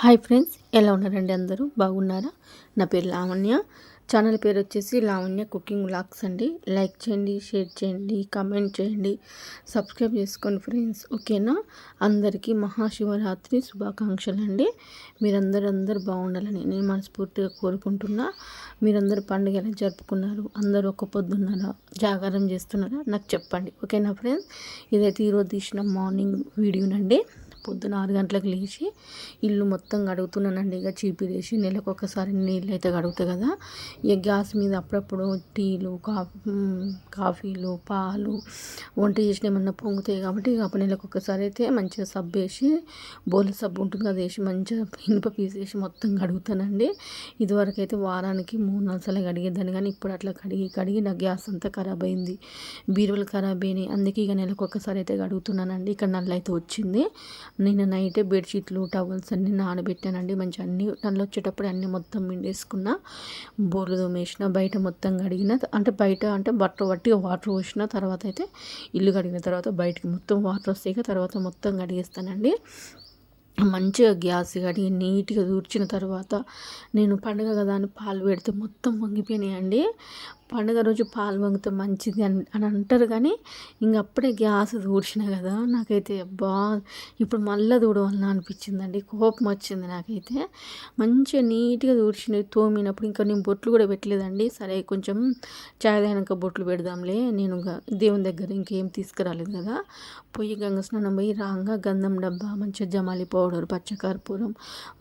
Hi friends, ఎలా ఉన్నారండి? అందరూ బాగున్నారా? నా పేరు లావణ్య. ఛానల్ పేరు వచ్చేసి లావణ్య కుకింగ్ వ్లాగ్స్ అండి. లైక్ చేయండి, షేర్ చేయండి, కామెంట్ చేయండి, సబ్స్క్రైబ్ చేసుకోండి ఫ్రెండ్స్. ఓకేనా? అందరికీ మహాశివరాత్రి శుభాకాంక్షలు అండి. మీరందరూ బాగుండాలని నేను మనస్ఫూర్తిగా కోరుకుంటున్నా. మీరందరూ పండుగ ఎలా జరుపుకున్నారు? అందరూ ఒక్క పొద్దున్నారా, జాగారం చేస్తున్నారా? నాకు చెప్పండి. ఓకేనా ఫ్రెండ్స్? ఇదైతే ఈరోజు తీసిన మార్నింగ్ వీడియోనండి. పొద్దున 6 గంటలకు లేచి ఇల్లు మొత్తం కడుగుతున్నానండి. ఇక చీపిరేసి నెలకు ఒకసారి నీళ్ళు అయితే కడుగుతాయి కదా. ఇక గ్యాస్ మీద అప్పుడప్పుడు టీలు, కాఫీలు, పాలు వంట చేసిన ఏమన్నా పొంగుతాయి కాబట్టి ఇక నెలకు ఒకసారి అయితే మంచిగా సబ్బు వేసి, బోల సబ్బు ఉంటుంది కదా, వేసి మంచిగా ఇనుప పీస్ వేసి మొత్తం కడుగుతానండి. ఇదివరకు అయితే వారానికి 3-4 సార్లు కడిగేదాన్ని, కానీ ఇప్పుడు అట్లా కడిగి నా గ్యాస్ అంతా ఖరాబ్ అయింది, బీరువులు ఖరాబ్ అయినాయి. అందుకే ఇక నెలకు ఒకసారి అయితే కడుగుతున్నానండి. ఇక్కడ నల్ల అయితే వచ్చింది. నేను నైటే బెడ్షీట్లు, టవల్స్ అన్నీ నానబెట్టానండి. మంచిగా అన్నీ నల్ల వచ్చేటప్పుడు అన్నీ మొత్తం పిండేసుకున్న, బోర్లు తోమేసిన, బయట మొత్తం కడిగిన, బయట బట్ట పట్టి వాటర్ పోసిన తర్వాత అయితే ఇల్లు కడిగిన తర్వాత బయటికి మొత్తం వాటర్ వస్తాయి, తర్వాత మొత్తం కడిగేస్తానండి. మంచిగా గ్యాస్ కడిగి నీట్గా దూర్చిన తర్వాత నేను పండుగ కదా అని పాలు పెడితే మొత్తం వంగిపోయినాయండి. పండుగ రోజు పాలు వంగితే మంచిది అని అంటారు, కానీ ఇంక అప్పుడే గ్యాస్ దూడ్చిన కదా, నాకైతే ఇప్పుడు మళ్ళీ దూడవలన అనిపించిందండి. కోపం వచ్చింది నాకైతే. మంచిగా నీట్గా దూడ్చినవి తోమినప్పుడు ఇంకా నేను బొట్లు కూడా పెట్టలేదండి. సరే కొంచెం చాయ్ తాగినాక బొట్లు పెడదాంలే, నేను దేవుని దగ్గర ఇంకేం తీసుకురాలేదు కదా. గంగ స్నానం పోయి రాగా గంధం డబ్బా, మంచిగా జమాలి పౌడర్, పచ్చకర్పూరం,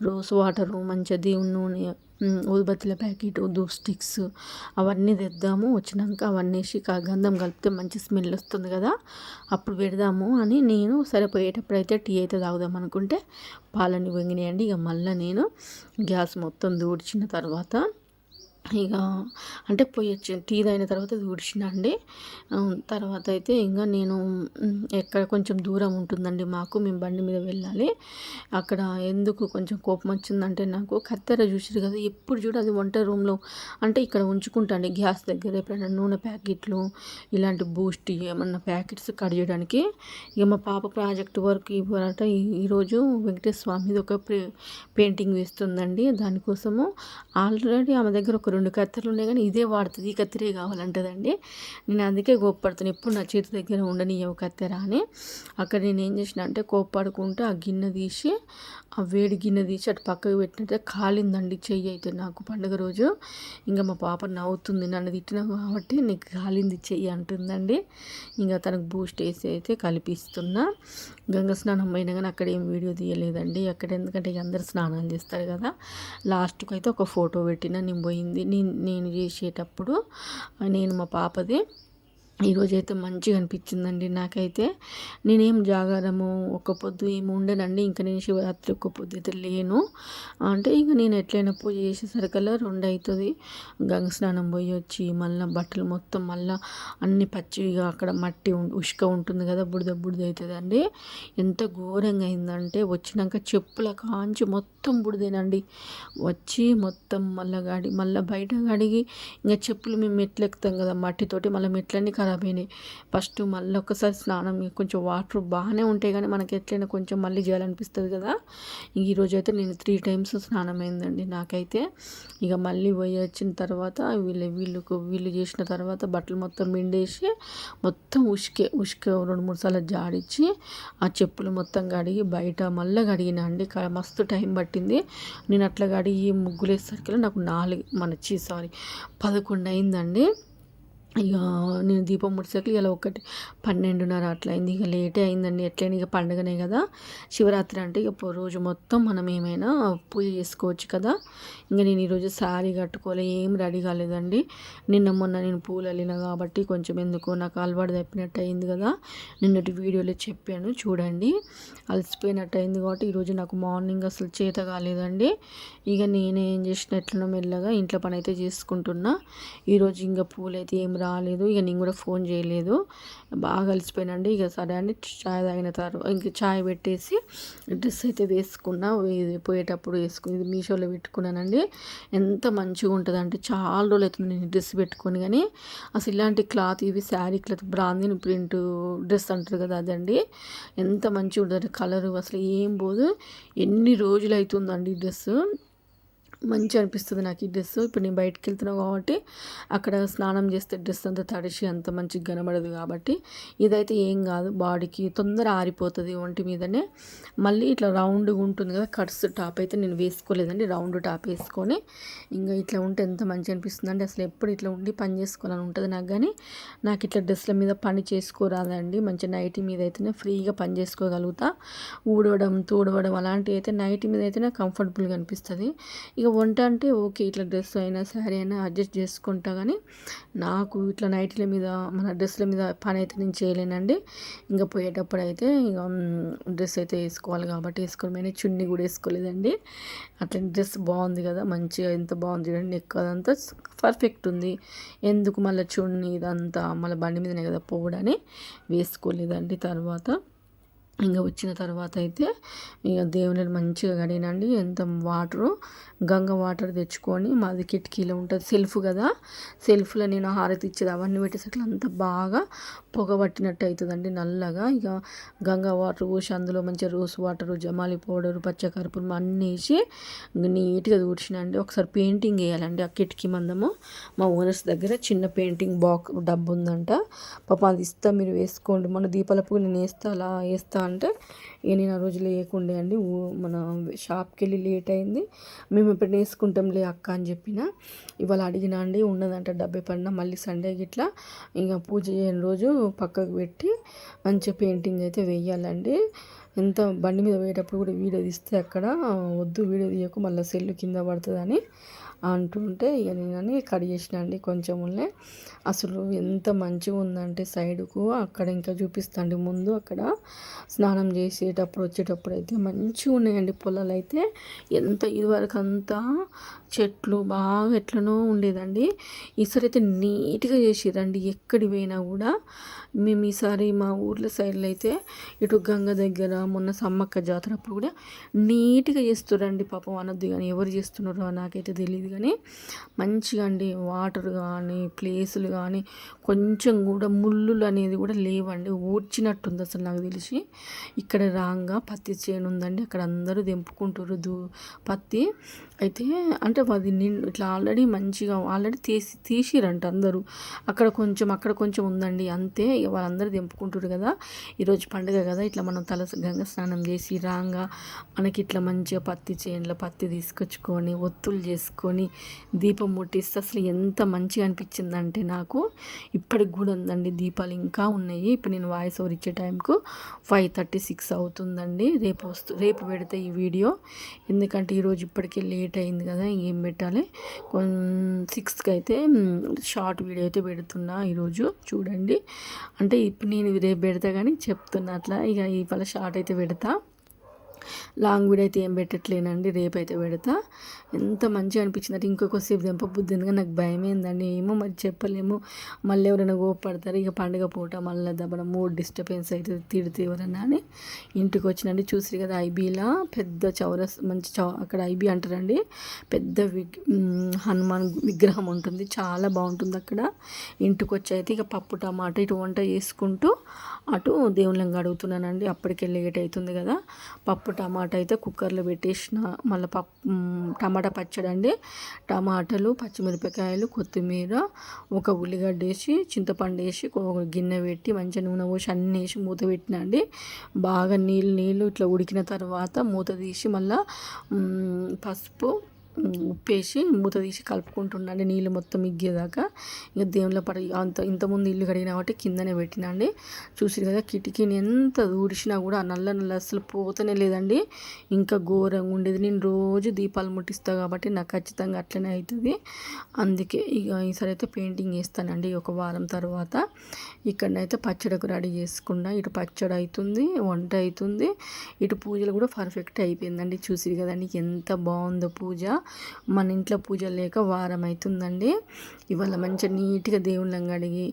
రోజ్ వాటరు, మంచిగా దేవుని నూనె, ఊదుబత్తుల ప్యాకెట్, ధూప్ స్టిక్స్ అవన్నీ తెద్దాము. వచ్చినాక అవన్నీ వేసి గంధం కలిపితే మంచి స్మెల్ వస్తుంది కదా, అప్పుడు పెడదాము అని నేను సరే పోయేటప్పుడు అయితే టీ అయితే తాగుదాం అనుకుంటే పాలన్నీ వంగినాయండి. ఇక మళ్ళీ నేను గ్యాస్ మొత్తం దూడ్చిన తర్వాత ఇక పొయ్యి వచ్చి టీ తాగిన తర్వాత ఊడ్చిన అండి. తర్వాత అయితే ఇంకా నేను ఎక్కడ కొంచెం దూరం ఉంటుందండి మాకు, మేము బండి మీద వెళ్ళాలి. అక్కడ ఎందుకు కొంచెం కోపం వచ్చిందంటే, నాకు కత్తెర చూసారు కదా, ఎప్పుడు చూడ అది వంట రూమ్లో ఇక్కడ ఉంచుకుంటా అండి, గ్యాస్ దగ్గర. ఎప్పుడైనా నూనె ప్యాకెట్లు, ఇలాంటి బూస్ట్ ఏమన్నా ప్యాకెట్స్ కట్ చేయడానికి. ఇక మా పాప ప్రాజెక్ట్ వర్క్ ఇవ్వాలట. ఈరోజు వెంకటేశ్వర స్వామిది ఒక పెయింటింగ్ వేస్తుందండి. దానికోసము ఆల్రెడీ ఆమె దగ్గర ఒక 2 కత్తెరలు ఉన్నాయి, కానీ ఇదే వాడుతుంది, ఈ కత్తెరే కావాలంటదండి. నేను అందుకే కోప్పడుతాను, ఎప్పుడు నా చేతి దగ్గర ఉండనియవు కత్తెర అని. అక్కడ నేను ఏం చేసిన అంటే కోప్పడుకుంటూ ఆ గిన్నె తీసి, ఆ వేడి గిన్నె తీసి అటు పక్కకు పెట్టినట్టే కాలిందండి చెయ్యి అయితే నాకు పండుగ రోజు. ఇంకా మా పాప నవ్వుతుంది, నన్ను తిట్టినా కాబట్టి నీకు కాలింది చెయ్యి అంటుందండి. ఇంకా తనకు బూస్ట్ వేసి అయితే కలిపిస్తున్నా. గంగ స్నానం అయినా కానీ అక్కడ ఏం వీడియో తీయలేదండి. అక్కడ ఎందుకంటే ఇక అందరు స్నానాలు చేస్తారు కదా. లాస్ట్కి అయితే ఒక ఫోటో పెట్టిన నేను పోయింది, నేను చేసేటప్పుడు నేను మా పాపది. ఈరోజైతే మంచిగా అనిపించిందండి నాకైతే. నేనేం జాగారము ఒక్క పొద్దు ఏమి ఉండనండి. ఇంకా నేను శివరాత్రి ఒక్క పొద్దు అయితే లేను. ఇక నేను ఎట్లయినా పూజ చేసేసరికల్లా 2 అవుతుంది. గంగ స్నానం పోయి వచ్చి మళ్ళీ బట్టలు మొత్తం మళ్ళీ అన్ని పచ్చిగా, అక్కడ మట్టి ఉష్క ఉంటుంది కదా, బుడిద అవుతుందండి. ఎంత ఘోరంగా అయిందంటే వచ్చినాక చెప్పుల కాంచి మొత్తం బుడిదేనండి. వచ్చి మొత్తం మళ్ళీ బయట కడిగి, ఇంకా చెప్పులు మేము మెట్లు ఎక్కుతాం కదా మట్టితోటి, మళ్ళీ మెట్లన్నీ ఖరాబ్ అయినాయి. ఫస్ట్ మళ్ళీ ఒకసారి స్నానం, కొంచెం వాటర్ బాగానే ఉంటాయి కానీ మనకి ఎట్లయినా కొంచెం మళ్ళీ చేయాలనిపిస్తుంది కదా. ఈరోజు అయితే నేను 3 టైమ్స్ స్నానం అయిందండి నాకైతే. ఇక మళ్ళీ పోయి వచ్చిన తర్వాత వీళ్ళు చేసిన తర్వాత బట్టలు మొత్తం పిండేసి మొత్తం ఉష్క 2-3 సార్లు జాడిచ్చి ఆ చెప్పులు మొత్తం కడిగి బయట మళ్ళీ కడిగిన అండి. మస్తు టైం పట్టింది. నేను అట్లా కడిగి ముగ్గులు వేసేసరికి నాకు 11 అయిందండి. ఇక నేను దీపం ముడిసరికి ఇలా 12:30 అట్లా అయింది. ఇక లేటే అయిందండి. ఎట్లయినా ఇక పండుగనే కదా, శివరాత్రి అంటే ఇక రోజు మొత్తం మనం ఏమైనా పూజ చేసుకోవచ్చు కదా. ఇంకా నేను ఈరోజు శారీ కట్టుకోలే, ఏం రెడీ కాలేదండి. మొన్న నేను పూలు వెళ్ళిన కాబట్టి కొంచెం ఎందుకో నాకు అలవాటు తప్పినట్టు అయింది కదా. నిన్నటి వీడియోలో చెప్పాను చూడండి, అలసిపోయినట్టు అయింది కాబట్టి ఈరోజు నాకు మార్నింగ్ అసలు చేత కాలేదండి. ఇక నేనేం చేసిన ఎట్లనో మెల్లగా ఇంట్లో పని అయితే చేసుకుంటున్నా. ఈరోజు ఇంకా పూలు అయితే ఏం రాలేదు. ఇక నేను కూడా ఫోన్ చేయలేదు, బాగా అలసిపోయానండి. ఇక సరే అండి చాయ్ తాగిన తర్వాత ఇంక చాయ్ పెట్టేసి డ్రెస్ అయితే వేసుకున్నా. ఇది పోయేటప్పుడు వేసుకుని ఇది మీషోలో పెట్టుకున్నానండి. ఎంత మంచిగా ఉంటుంది అంటే చాలా రోజులు అవుతుంది నేను డ్రెస్ పెట్టుకొని, కానీ అసలు ఇలాంటి క్లాత్ ఇవి శారీ క్లాత్ బ్రాందిన్ ప్రింట్ డ్రెస్ అంటారు కదా అదండి. ఎంత మంచిగా ఉంటుంది కలరు, అసలు ఏం పోదు. ఎన్ని రోజులు అవుతుందండి ఈ డ్రెస్సు. మంచిగా అనిపిస్తుంది నాకు ఈ డ్రెస్. ఇప్పుడు నేను బయటకు వెళ్తున్నాను కాబట్టి అక్కడ స్నానం చేస్తే డ్రెస్ అంతా తడిసి అంత మంచిగా కనబడదు కాబట్టి ఇదైతే ఏం కాదు, బాడీకి తొందర ఆరిపోతుంది ఒంటి మీదనే. మళ్ళీ ఇట్లా రౌండ్గా ఉంటుంది కదా, కట్స్ టాప్ అయితే నేను వేసుకోలేదండి, రౌండ్ టాప్ వేసుకొని ఇంకా ఇట్లా ఉంటే ఎంత మంచిగా అనిపిస్తుంది అండి. అసలు ఎప్పుడు ఇట్లా ఉండి పని చేసుకోవాలని ఉంటుంది నాకు, కానీ నాకు ఇట్లా డ్రెస్ల మీద పని చేసుకోరాదండి. మంచి నైటీ మీద అయితేనే ఫ్రీగా పని చేసుకోగలుగుతా. ఊడవడం తూడవడం అలాంటివి అయితే నైటీ మీద అయితేనే కంఫర్టబుల్గా అనిపిస్తుంది. ఇక వంట అంటే ఓకే, ఇట్లా డ్రెస్ అయినా శారీ అయినా అడ్జస్ట్ చేసుకుంటా, కానీ నాకు ఇట్లా నైట్ల మీద మన డ్రెస్ల మీద పని అయితే నేను చేయలేనండి. ఇంకా పోయేటప్పుడు అయితే ఇక డ్రెస్ అయితే వేసుకోవాలి కాబట్టి వేసుకోవడమే, చున్నీ కూడా వేసుకోలేదండి. అట్లా డ్రెస్ బాగుంది కదా, మంచిగా ఎంత బాగుంది చూడండి, నెక్ అదంతా పర్ఫెక్ట్ ఉంది. ఎందుకు మళ్ళీ చున్నీ ఇదంతా మళ్ళీ బండి మీదనే కదా పోవడని వేసుకోలేదండి. తర్వాత ఇంకా వచ్చిన తర్వాత అయితే ఇక దేవుని మంచిగా కడిగినండి. ఎంత వాటరు గంగ వాటర్ తెచ్చుకొని, మాది కిటికీలో ఉంటుంది సెల్ఫ్ కదా, సెల్ఫ్లో నేను హారతి ఇచ్చేది అవన్నీ పెట్టేసరికి అంత బాగా పొగ పట్టినట్టు అవుతుందండి నల్లగా. ఇక గంగా వాటర్ పోసి అందులో మంచిగా రోస్ వాటరు, జమాలి పౌడరు, పచ్చకర్పూరం అన్నీ వేసి నీట్గా తుడిచినండి. ఒకసారి పెయింటింగ్ వేయాలండి ఆ కిటికీ మందము. మా ఓనర్స్ దగ్గర చిన్న పెయింటింగ్ డబ్బు ఉందంట, పాపం అది ఇస్తా మీరు వేసుకోండి, మన దీపాల పువ్వు నేను వేస్తా అలా వేస్తా అంటే ఇక నేను ఆ రోజు లేకుండే అండి. మన షాప్కి వెళ్ళి లేట్ అయింది. మేము ఇప్పుడు వేసుకుంటాంలే అక్క అని చెప్పిన. ఇవాళ అడిగినా అండి, ఉన్నదంట 70 పడిన, మళ్ళీ సండే గిట్లా ఇంకా పూజ చేయని రోజు పక్కకు పెట్టి మంచిగా పెయింటింగ్ అయితే వేయాలండి. ఎంత బండి మీద పోయేటప్పుడు కూడా వీడియో తీస్తే అక్కడ వద్దు వీడియో తీయకు మళ్ళీ సెల్లు కింద పడుతుందని అంటుంటే ఇక నేను కట్ చేసిన అండి కొంచెం ఉన్నే. అసలు ఎంత మంచిగా ఉందంటే సైడుకు అక్కడ ఇంకా చూపిస్తాండి ముందు అక్కడ స్నానం చేసేటప్పుడు వచ్చేటప్పుడు అయితే మంచిగా ఉన్నాయండి పొలాలు అయితే. ఎంత ఇదివరకు అంతా చెట్లు బాగా ఎట్లనో ఉండేదండి, ఈసారి అయితే నీట్గా చేసిరండి. ఎక్కడి పోయినా కూడా మేము ఈసారి మా ఊర్ల సైడ్లో అయితే ఇటు గంగ దగ్గర మొన్న సమ్మక్క జాతర అప్పుడు కూడా నీట్గా చేస్తున్నారండి. పాపం అనొద్దు కానీ ఎవరు చేస్తున్నారో నాకైతే తెలియదు, కానీ మంచిగా అండి వాటర్ కానీ ప్లేసులు కానీ కొంచెం కూడా ముళ్ళులు అనేది కూడా లేవండి, ఊడ్చినట్టుంది అసలు నాకు తెలిసి. ఇక్కడ రాంగా పత్తి చేను ఉందండి, అక్కడ అందరూ తెంపుకుంటారు పత్తి అయితే. అంటే అది ఇట్లా ఆల్రెడీ మంచిగా ఆల్రెడీ తీసిరంట అందరూ. అక్కడ కొంచెం ఉందండి అంతే. వాళ్ళందరూ తెంపుకుంటారు కదా, ఈరోజు పండుగ కదా, ఇట్లా మనం గంగ స్నానం చేసి రాంగా మనకి ఇట్లా మంచిగా పత్తి చేనులో పత్తి తీసుకొచ్చుకొని ఒత్తులు చేసుకొని దీపం ముట్టిస్తే అసలు ఎంత మంచిగా అనిపించిందంటే నాకు. ఇప్పటికి కూడా ఉందండి దీపాలు ఇంకా ఉన్నాయి. ఇప్పుడు నేను వాయిస్ ఓవర్ ఇచ్చే టైంకు 5:36 అవుతుందండి. రేపు పెడితే ఈ వీడియో, ఎందుకంటే ఈరోజు ఇప్పటికే లేట్ అయింది కదా, ఏం పెట్టాలి. 6కి అయితే షార్ట్ వీడియో అయితే పెడుతున్నా ఈరోజు చూడండి. అంటే ఇప్పుడు నేను రేపు పెడతా కానీ చెప్తున్నా అట్లా. ఇక ఇవాళ షార్ట్ అయితే పెడతా, లాంగ్ వీడియో అయితే ఏం పెట్టట్లేనండి, రేపు అయితే పెడతా. ఎంత మంచిగా అనిపించింది అంటే ఇంకొకసేపు దెంపబుద్ధి ఎందుకంటే నాకు భయమైందండి. ఏమో మరి చెప్పలేము, మళ్ళీ ఎవరైనా కోపడతారు. ఇక పండుగ పూట మళ్ళీ దబ్బన మూడ్ డిస్టర్బెన్స్ అయితే తిడితే ఎవరన్నా అని ఇంటికి వచ్చినండి. చూసి కదా ఐబీలా పెద్ద చౌరస్ మంచి అక్కడ ఐబీ అంటారండి, పెద్ద హనుమాన్ విగ్రహం ఉంటుంది, చాలా బాగుంటుంది అక్కడ. ఇంటికి వచ్చి అయితే ఇక పప్పు టమాటా ఇటు వంట చేసుకుంటూ అటు దేవుళ్ళని అడుగుతున్నానండి. అప్పటికే లేట్ అవుతుంది కదా. పప్పు టమాటా అయితే కుక్కర్లో పెట్టేసిన, మళ్ళీ టమాటా పచ్చడి అండి, టమాటాలు పచ్చిమిరపకాయలు కొత్తిమీర ఒక ఉల్లిగడ్డ వేసి చింతపండు వేసి ఒక గిన్నె పెట్టి మంచిగా నూనె పోసి అన్నీ వేసి మూత పెట్టిన అండి. బాగా నీళ్ళు ఇట్లా ఉడికిన తర్వాత మూత తీసి మళ్ళీ పసుపు ఉప్పేసి మూత తీసి కలుపుకుంటుండండి నీళ్ళు మొత్తం మిగ్గేదాకా. ఇక దేవుళ్ళ ఇంతకుముందు ఇల్లు కడిగిన కాబట్టి కిందనే పెట్టినండి. చూసి కదా కిటికీని ఎంత ఊడిచినా కూడా ఆ నల్ల అసలు పోతనే లేదండి, ఇంకా ఘోరంగా ఉండేది. నేను రోజు దీపాలు ముట్టిస్తాను కాబట్టి నాకు ఖచ్చితంగా అట్లనే అవుతుంది. అందుకే ఇక ఈసారి అయితే పెయింటింగ్ వేస్తానండి ఒక వారం తర్వాత. ఇక్కడనైతే పచ్చడికి రెడీ చేసుకున్నా, ఇటు పచ్చడి అవుతుంది, వంట అవుతుంది, ఇటు పూజలు కూడా పర్ఫెక్ట్ అయిపోయిందండి. చూసి కదండి ఎంత బాగుందో పూజ. మన ఇంట్లో పూజ లేక వారం అవుతుందండి. ఇవాళ మంచిగా నీట్గా దేవుళ్ళని కడిగి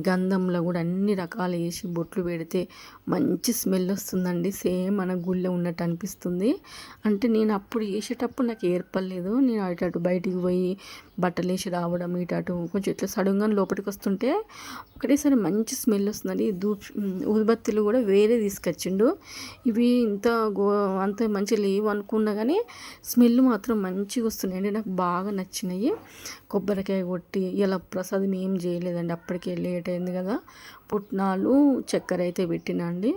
గంధంలో కూడా అన్ని రకాలు వేసి బొట్లు పెడితే మంచి స్మెల్ వస్తుందండి. సేమ్ మన గుళ్ళో ఉన్నట్టు అనిపిస్తుంది. అంటే నేను అప్పుడు వేసేటప్పుడు నాకు ఏర్పడలేదు. నేను అటు బయటికి పోయి బట్టలు వేసి రావడం ఇటు కొంచెం ఇట్లా సడన్గా లోపలికి వస్తుంటే ఒకటేసారి మంచి స్మెల్ వస్తుందండి. ఊదుబత్తులు కూడా వేరే తీసుకొచ్చిండు. ఇవి అంత మంచిగా లేవు అనుకున్నా కానీ స్మెల్ మాత్రం మంచిగా వస్తున్నాయండి. నాకు బాగా నచ్చినాయి. కొబ్బరికాయ కొట్టి ఇలా ప్రసాదం ఏం చేయలేదండి, అప్పటికే లేట్ అయింది కదా. పుట్నాలు చక్కెర అయితే పెట్టినండి.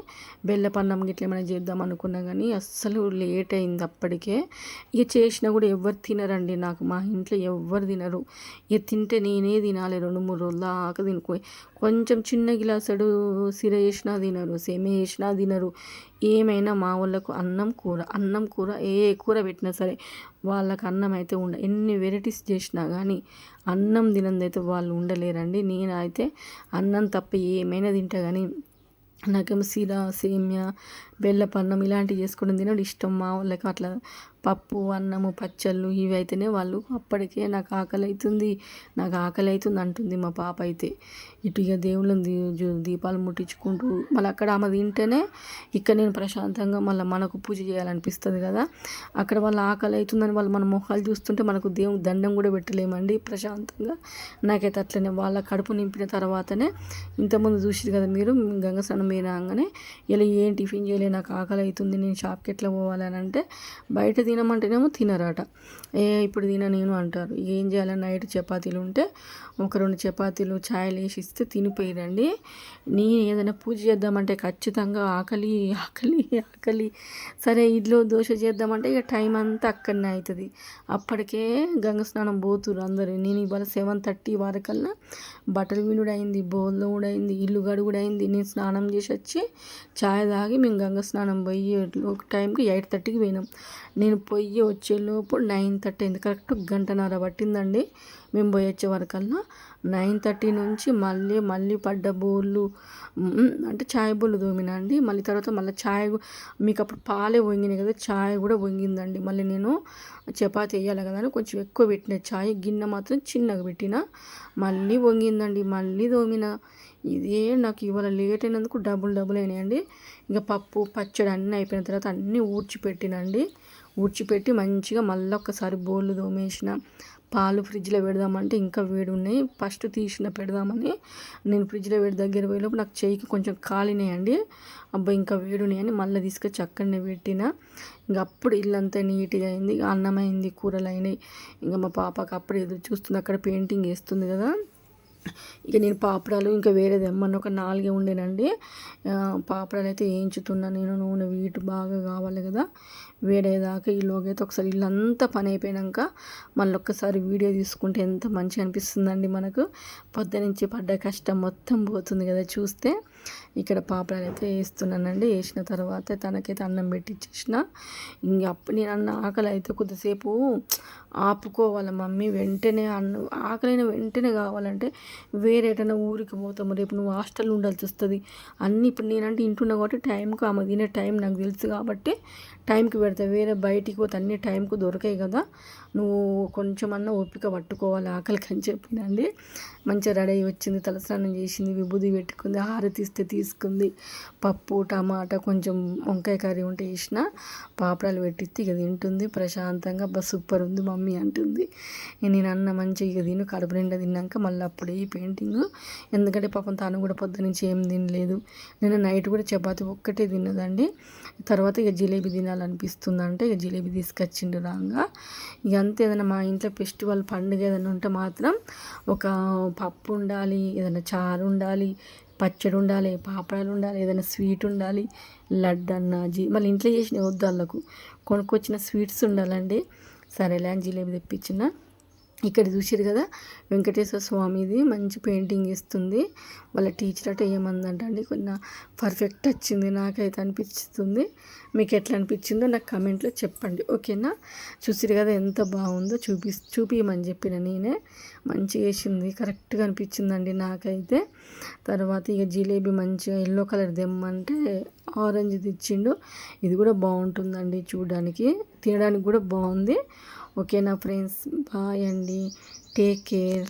బెల్లపన్నం గిట్ల ఏమైనా చేద్దాం అనుకున్నా కానీ అస్సలు లేట్ అయింది అప్పటికే. ఇక చేసినా కూడా ఎవరు తినరండి, నాకు మా ఇంట్లో ఎవ్వరు తినరు. ఇక తింటే నేనే తినాలి 2-3 రోజుల దాకా కొంచెం చిన్న గిలాసుడు సిర వేసినా తినరు, సేమియా వేసినా తినరు. ఏమైనా మా వాళ్ళకు అన్నం కూర ఏ కూర పెట్టినా సరే వాళ్ళకి అన్నం అయితే ఎన్ని వెరైటీస్ చేసినా కానీ అన్నం తినంది అయితే వాళ్ళు ఉండలేరండి. నేనైతే అన్నం తప్ప ఏమైనా తింటా కానీ నాకేమో సిరా సేమియా బెల్లపన్నం ఇలాంటివి చేసుకోవడం తినడం ఇష్టం. మా వాళ్ళకి అట్లా పప్పు అన్నము పచ్చళ్ళు ఇవి అయితేనే వాళ్ళు అప్పటికే నాకు ఆకలి అవుతుంది అంటుంది మా పాప అయితే. ఇటు ఇక దేవుళ్ళని దీపాలు ముట్టించుకుంటూ మళ్ళీ అక్కడ ఆమె తింటేనే ఇక్కడ నేను ప్రశాంతంగా మళ్ళీ మనకు పూజ చేయాలనిపిస్తుంది కదా. అక్కడ వాళ్ళ ఆకలి అవుతుందని వాళ్ళు మన మొహాలు చూస్తుంటే మనకు దేవునికి దండం కూడా పెట్టలేమండి ప్రశాంతంగా. నాకైతే అట్లనే వాళ్ళ కడుపు నింపిన తర్వాతనే, ఇంతకుముందు చూసిరు కదా మీరు గంగ స్నానం రాగానే ఇలా ఏం టిఫిన్ చేయలేదు, నాకు ఆకలి అవుతుంది, నేను షాప్కి ఎట్లా పోవాలని అంటే బయట తినమంటేనేమో తినరాట. ఇప్పుడు నేను అంటారు. ఏం చేయాలని నైట్ చపాతీలు ఉంటే ఒక 2 చపాతీలు ఛాయలు వేసి ఇస్తే తినిపోయిరండి. నేను ఏదైనా పూజ చేద్దామంటే ఖచ్చితంగా ఆకలి ఆకలి ఆకలి. సరే ఇడ్లో దోశ చేద్దామంటే ఇక టైం అంతా అక్కడనే అవుతుంది. అప్పటికే గంగ స్నానం పోతురు అందరు. నేను ఇవాళ 7:30 వరకల్లా బట్టలు వినుడు అయింది, బోళ్ళు కూడా అయింది, ఇల్లు గడు కూడా అయింది. నేను స్నానం చేసి వచ్చి ఛాయ్ తాగి మేము గంగ స్నానం పోయి ఒక టైంకి 8:30కి పోయినాం. నేను పొయ్యి వచ్చే లోపు 9:30 అయింది. కరెక్ట్ 1:30 పట్టిందండి మేము పోయి వచ్చే వరకల్లా. 9:30 నుంచి మళ్ళీ పడ్డ బోళ్ళు అంటే ఛాయ్ బోళ్ళు తోమినా అండి. మళ్ళీ తర్వాత మళ్ళీ ఛాయ్ మీకు అప్పుడు పాలే వంగినాయి కదా, ఛాయ్ కూడా వంగిందండి. మళ్ళీ నేను చపాతీ వేయాలి కదా అని కొంచెం ఎక్కువ పెట్టిన ఛాయ్, గిన్నె మాత్రం చిన్నగా పెట్టిన. మళ్ళీ వంగిందండి, మళ్ళీ తోమిన. ఇదే నాకు ఇవాళ లేట్ అయినందుకు డబుల్ అయినాయండి. ఇంకా పప్పు పచ్చడి అన్నీ అయిపోయిన తర్వాత అన్నీ ఊడ్చిపెట్టి మంచిగా మళ్ళీ ఒక్కసారి బోళ్ళు తోమేసిన. పాలు ఫ్రిడ్జ్లో పెడదామంటే ఇంకా వేడి ఉన్నాయి, ఫస్ట్ తీసిన పెడదామని నేను ఫ్రిడ్జ్లో దగ్గర పోయేలోపు నాకు చేయికి కొంచెం కాలినాయండి. అబ్బా ఇంకా వేడి ఉన్నాయని మళ్ళీ తీసుకొచ్చి అక్కడనే పెట్టిన. ఇంకా అప్పుడు ఇల్లంతా నీట్గా అయింది, అన్నం అయింది, కూరలు అయినాయి. ఇంకా మా పాపకు అప్పుడు ఎదురు చూస్తుంది, అక్కడ పెయింటింగ్ వేస్తుంది కదా. ఇక నేను పాపడాలు ఇంకా వేరేది ఏమన్నా ఒక 4 ఉండేనండి. పాపడాలు అయితే వేయించుతున్నా నేను. నూనె వీటు బాగా కావాలి కదా వేడేదాకా. ఈలోగైతే ఒకసారి ఇల్లంతా పని అయిపోయాక మళ్ళీ ఒక్కసారి వీడియో తీసుకుంటే ఎంత మంచిగా అనిపిస్తుందండి మనకు. పొద్దునుంచి పడ్డ కష్టం మొత్తం పోతుంది కదా చూస్తే. ఇక్కడ పాపడాలు అయితే వేస్తున్నానండి. వేసిన తర్వాత తనకైతే అన్నం పెట్టించేసిన. ఇంక అప్పుడు నేను అన్న ఆకలి అయితే కొద్దిసేపు ఆపుకోవాలి మమ్మీ, వెంటనే ఆకలైన వెంటనే కావాలంటే వేరే ఎటైనా ఊరికి పోతాము, రేపు నువ్వు హాస్టల్లో ఉండాల్సి వస్తుంది అన్నీ. ఇప్పుడు నేనంటే ఇంటున్నా కాబట్టి టైంకు ఆమె తినే టైం నాకు తెలుసు కాబట్టి టైంకి పెడతా. వేరే బయటికి పోతే అన్ని టైంకు దొరకాయి కదా, నువ్వు కొంచెమన్నా ఓపిక పట్టుకోవాలి ఆకలికి అని చెప్పినండి. మంచిగా రెడీ అయ్యి వచ్చింది, తలస్నానం చేసింది, విభూది పెట్టుకుంది, హారతి ఇస్తే తీసుకుంది. పప్పు టమాటా కొంచెం వంకాయ కర్రీ ఉంటే వేసిన, పాపడాలు పెట్టిస్తే ఇక తింటుంది ప్రశాంతంగా. సూపర్ ఉంది మమ్మీ అంటుంది. నేను అన్న మంచిగా ఇక తిను, కడుపు నిండా తిన్నాక మళ్ళీ అప్పుడే ఈ పెయింటింగ్. ఎందుకంటే పాపం తాను కూడా పొద్దు నుంచి ఏం తినలేదు. నేను నైట్ కూడా చపాతి ఒక్కటే తిన్నదండి. తర్వాత ఇక జిలేబీ తినాలనిపిస్తుంది అంటే ఇక జిలేబీ తీసుకొచ్చిండు రాగా. ఇక అంతే. ఏదైనా మా ఇంట్లో ఫెస్టివల్ పండుగ ఏదైనా ఉంటే మాత్రం ఒక పప్పు ఉండాలి, ఏదైనా చారు ఉండాలి, పచ్చడి ఉండాలి, పాపడాలు ఉండాలి, ఏదైనా స్వీట్ ఉండాలి, లడ్డు అన్న మళ్ళీ ఇంట్లో చేసిన వద్దు వాళ్ళకు కొనుక్కొచ్చిన స్వీట్స్ ఉండాలండి. సరేలే అని జిలేబీ తెప్పించిన. ఇక్కడ చూసిరు కదా వెంకటేశ్వర స్వామిది మంచి పెయింటింగ్ ఇస్తుంది. వాళ్ళ టీచర్ అట ఏమందంట అండి, కొంచెం పర్ఫెక్ట్ వచ్చింది నాకైతే అనిపిస్తుంది. మీకు ఎట్లా అనిపించిందో నాకు కమెంట్లో చెప్పండి, ఓకేనా. చూసిరు కదా ఎంత బాగుందో చూపించమని చెప్పిన నేనే. మంచిగా వేసింది, కరెక్ట్గా అనిపించిందండి నాకైతే. తర్వాత ఇక జిలేబీ మంచిగా ఎల్లో కలర్ దెమ్మంటే ఆరెంజ్ ఇచ్చిండు. ఇది కూడా బాగుంటుందండి, చూడడానికి తినడానికి కూడా బాగుంది. ఓకేనా ఫ్రెండ్స్, బాయ్ అండి, టేక్ కేర్.